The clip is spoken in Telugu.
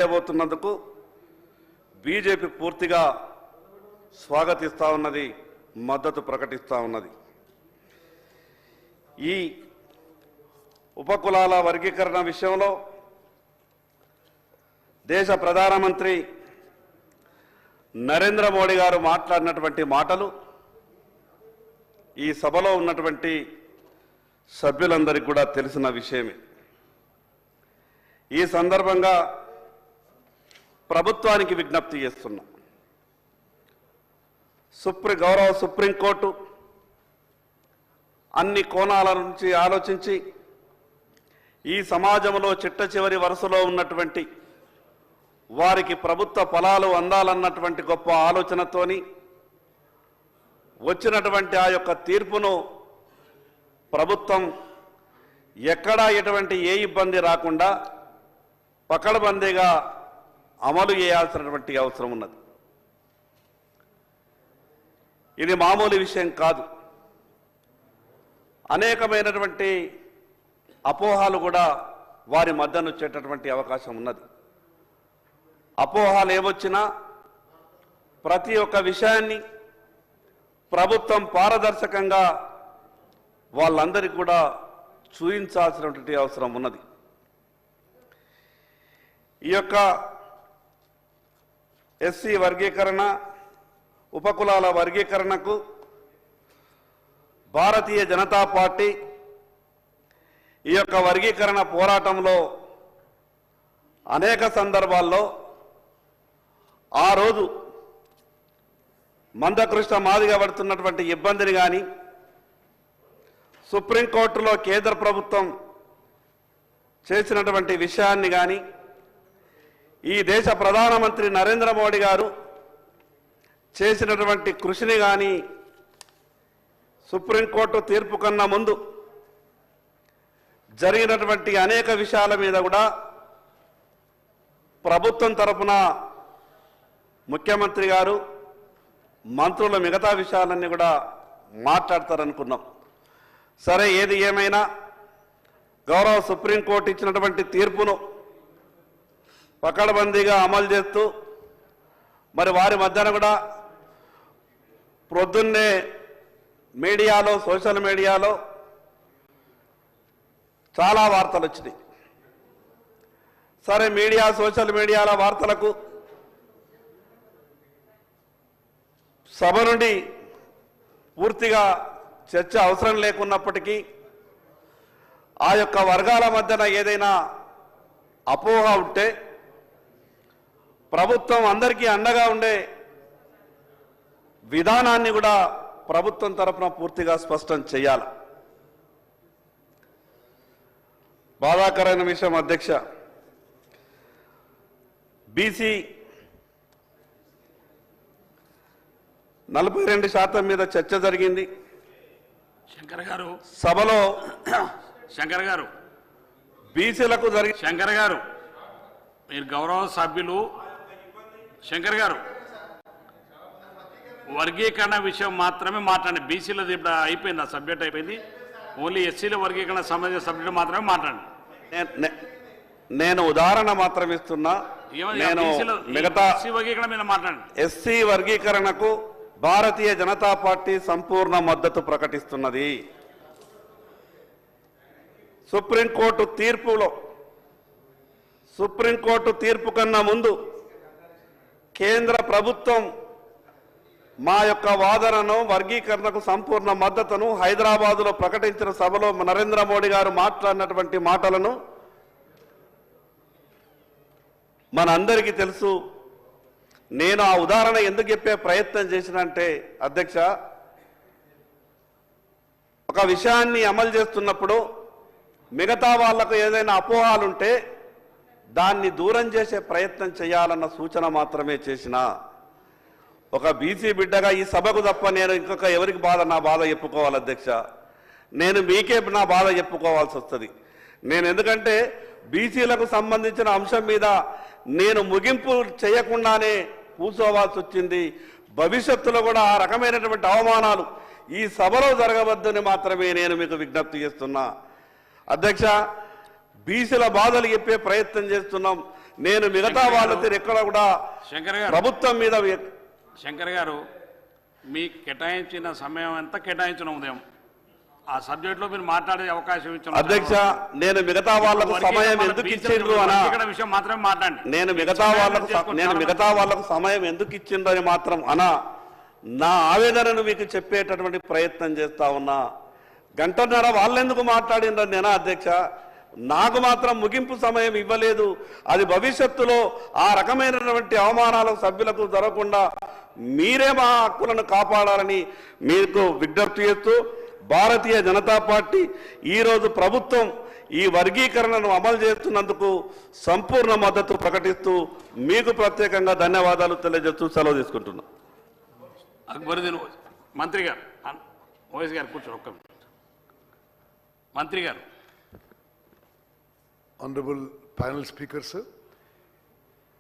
చేయబోతున్నందుకు బీజేపీ పూర్తిగా స్వాగతిస్తా ఉన్నది, మద్దతు ప్రకటిస్తా ఉన్నది. ఈ ఉపకులాల వర్గీకరణ విషయంలో దేశ ప్రధానమంత్రి నరేంద్ర మోడీ గారు మాట్లాడినటువంటి మాటలు ఈ సభలో ఉన్నటువంటి సభ్యులందరికీ కూడా తెలిసిన విషయమే. ఈ సందర్భంగా ప్రభుత్వానికి విజ్ఞప్తి చేస్తున్నాం. గౌరవ సుప్రీంకోర్టు అన్ని కోణాల నుంచి ఆలోచించి ఈ సమాజంలో చిట్ట చివరి వరుసలో ఉన్నటువంటి వారికి ప్రభుత్వ ఫలాలు అందాలన్నటువంటి గొప్ప ఆలోచనతోని వచ్చినటువంటి ఆ యొక్క తీర్పును ప్రభుత్వం ఎక్కడా ఎటువంటి ఏ ఇబ్బంది రాకుండా పకడ్బందీగా అమలు చేయాల్సినటువంటి అవసరం ఉన్నది. ఇది మామూలు విషయం కాదు. అనేకమైనటువంటి అపోహాలు కూడా వారి మధ్యన వచ్చేటటువంటి అవకాశం ఉన్నది. అపోహాలు ఏమొచ్చినా ప్రతి ఒక్క విషయాన్ని ప్రభుత్వం పారదర్శకంగా వాళ్ళందరికీ కూడా చూపించాల్సినటువంటి అవసరం ఉన్నది. ఈ యొక్క ఎస్సీ వర్గీకరణ, ఉపకులాల వర్గీకరణకు భారతీయ జనతా పార్టీ ఈ యొక్క వర్గీకరణ పోరాటంలో అనేక సందర్భాల్లో ఆ రోజు మందకృష్ణ మాదిగ పడుతున్నటువంటి ఇబ్బందిని కానీ, సుప్రీంకోర్టులో కేంద్ర ప్రభుత్వం చేసినటువంటి విషయాన్ని కానీ, ఈ దేశ ప్రధానమంత్రి నరేంద్ర మోడీ గారు చేసినటువంటి కృషిని కానీ, సుప్రీంకోర్టు తీర్పు కన్నా ముందు జరిగినటువంటి అనేక విషయాల మీద కూడా ప్రభుత్వం తరపున ముఖ్యమంత్రి గారు, మంత్రుల మిగతా విషయాలన్నీ కూడా మాట్లాడతారనుకున్నాం. సరే, ఏది ఏమైనా గౌరవ సుప్రీంకోర్టు ఇచ్చినటువంటి తీర్పును పకడ్బందీగా అమలు చేస్తూ మరి వారి మధ్యన కూడా ప్రొద్దున్నే మీడియాలో, సోషల్ మీడియాలో చాలా వార్తలు వచ్చినాయి. సరే, మీడియా, సోషల్ మీడియాల వార్తలకు సభ నుండి పూర్తిగా చర్చ అవసరం లేకున్నప్పటికీ ఆ యొక్క వర్గాల మధ్యన ఏదైనా అపోహ ఉంటే ప్రభుత్వం అందరికీ అండగా ఉండే విధానాన్ని కూడా ప్రభుత్వం తరఫున పూర్తిగా స్పష్టం చేయాలి. బాధాకరమైన విషయం అధ్యక్ష, బీసీ 42% మీద చర్చ జరిగింది శంకర్ గారు సభలో. శంకర్ గారు, బీసీలకు జరిగి శంకర్ గారు మీరు గౌరవ సభ్యులు. శంకర్ గారు, వర్గీకరణ విషయం మాత్రమే మాట్లాడండి. బీసీలది ఇప్పుడు అయిపోయింది, ఆ సబ్జెక్ట్ అయిపోయింది. ఓన్లీ ఎస్సీల వర్గీకరణ సంబంధించిన సబ్జెక్ట్ మాత్రమే మాట్లాడండి. నేను ఉదాహరణ మాత్రం ఇస్తున్నా. నేను మిగతా వర్గీకరణ మీద మాట్లాడండి. ఎస్సీ వర్గీకరణకు భారతీయ జనతా పార్టీ సంపూర్ణ మద్దతు ప్రకటిస్తున్నది. సుప్రీంకోర్టు తీర్పు కన్నా ముందు కేంద్ర ప్రభుత్వం మా యొక్క వాదనను, వర్గీకరణకు సంపూర్ణ మద్దతును హైదరాబాదులో ప్రకటించిన సభలో నరేంద్ర మోడీ గారు మాట్లాడినటువంటి మాటలను మనందరికీ తెలుసు. నేను ఆ ఉదాహరణ ఎందుకు చెప్పే ప్రయత్నం చేసినంటే అధ్యక్ష, ఒక విషయాన్ని అమలు చేస్తున్నప్పుడు మిగతా వాళ్లకు ఏదైనా అపోహాలుంటే దాన్ని దూరం చేసే ప్రయత్నం చేయాలన్న సూచన మాత్రమే చేసిన ఒక బీసీ బిడ్డగా ఈ సభకు తప్ప నేను ఇంకొక ఎవరికి నా బాధ చెప్పుకోవాలి అధ్యక్ష. నేను మీకే నా బాధ చెప్పుకోవాల్సి వస్తుంది. నేను ఎందుకంటే బీసీలకు సంబంధించిన అంశం మీద నేను ముగింపు చేయకుండానే కూర్చోవాల్సి వచ్చింది. భవిష్యత్తులో కూడా ఆ రకమైనటువంటి అవమానాలు ఈ సభలో జరగవద్దని మాత్రమే నేను మీకు విజ్ఞప్తి చేస్తున్నా. అధ్యక్ష, బీసీల బాధలు చెప్పే ప్రయత్నం చేస్తున్నాం. నేను మిగతా వాళ్ళతో ఎక్కడ కూడా శంకర్ గారు ప్రభుత్వం మీద శంకర్ గారు మీకు కేటాయించిన సమయం ఎంత కేటాయించిన ఉదయం ఆ సబ్జెక్ట్ లో మీరు మాట్లాడే అవకాశం ఇచ్చిన అధ్యక్ష, నేను మిగతా వాళ్ళకు సమయం ఎందుకు ఇచ్చిండ్రు అనా విషయం మాత్రమే మాట్లాడండి. నేను మిగతా వాళ్ళకు సమయం ఎందుకు ఇచ్చిండ్రని మాత్రం అనా నా ఆవేదనను మీకు చెప్పేటటువంటి ప్రయత్నం చేస్తా ఉన్నా. గంటన్నర వాళ్ళెందుకు మాట్లాడిండ్రని నేనా అధ్యక్ష? నాకు మాత్రం ముగింపు సమయం ఇవ్వలేదు. అది భవిష్యత్తులో ఆ రకమైనటువంటి అవమానాలు సభ్యులకు జరగకుండా మీరే మా హక్కులను కాపాడాలని మీకు విజ్ఞప్తి చేస్తూ, భారతీయ జనతా పార్టీ ఈరోజు ప్రభుత్వం ఈ వర్గీకరణను అమలు చేస్తున్నందుకు సంపూర్ణ మద్దతు ప్రకటిస్తూ మీకు ప్రత్యేకంగా ధన్యవాదాలు తెలియజేస్తూ సెలవు తీసుకుంటున్నా. అక్బరుద్దీన్ మంత్రి గారు, ఓఎస్ గారు కూర్చోండి ఒక్క నిమిషం. మంత్రి గారు. Honorable panel speakers, sir.